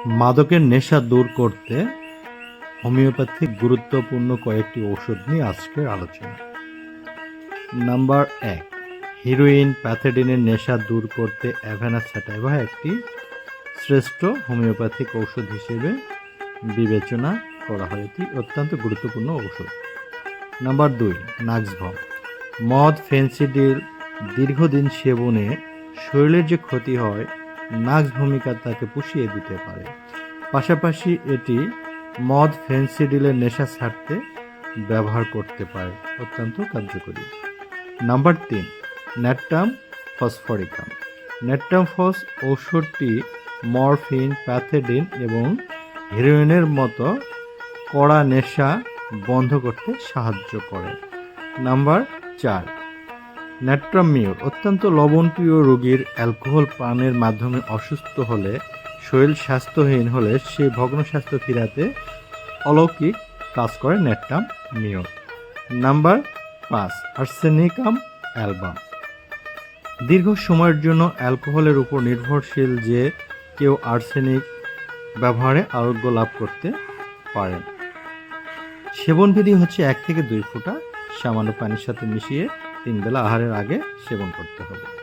মাদকের নেশা দূর করতে হোমিওপ্যাথিক গুরুত্বপূর্ণ কয়েকটি ঔষধ নিয়ে আজকের আলোচনা। নাম্বার ১, হিরোইন প্যাথেডিনের নেশা দূর করতে অ্যাভেনা স্যাটাইভা একটি শ্রেষ্ঠ হোমিওপ্যাথিক ঔষধ হিসেবে বিবেচনা করা হয়। এটি অত্যন্ত গুরুত্বপূর্ণ ঔষধ। নাম্বার ২, নাক্সভম। মদ, ফেনসিডিল দীর্ঘদিন সেবনে শরীরের যে ক্ষতি হয়, নাক্সভমিকা তাকে পুষিয়ে দিতে পারে। পাশাপাশি এটি মদ, ফেনসিডিলের নেশা ছাড়তে ব্যবহার করতে পারে, অত্যন্ত কার্যকরী। Number ৩, natrum phosphoricum. ন্যাট্রাম ফস ঔষধটি মরফিন, প্যাথেডিন এবং হেরোইনের মতো কড়া নেশা বন্ধ করতে সাহায্য করে। Number ৪, natrum Muir. অত্যন্ত লবণপ্রিয় রোগীর অ্যালকোহল পানের মাধ্যমে অসুস্থ হলে, শরীর স্বাস্থ্যহীন হলে সে ভগ্ন স্বাস্থ্য ফিরাতে অলৌকিক কাজ করে natrum Muir. Number ৫, arsenicum album. দীর্ঘ সময়ের জন্য অ্যালকোহলের উপর নির্ভরশীল যে কেউ আর্সেনিক ব্যবহারে আরোগ্য লাভ করতে পারেন। সেবনবিধি হচ্ছে ১ থেকে ২ ফোঁটা সামান্য পানির সাথে মিশিয়ে ৩ বেলা আহারের আগে সেবন করতে হবে।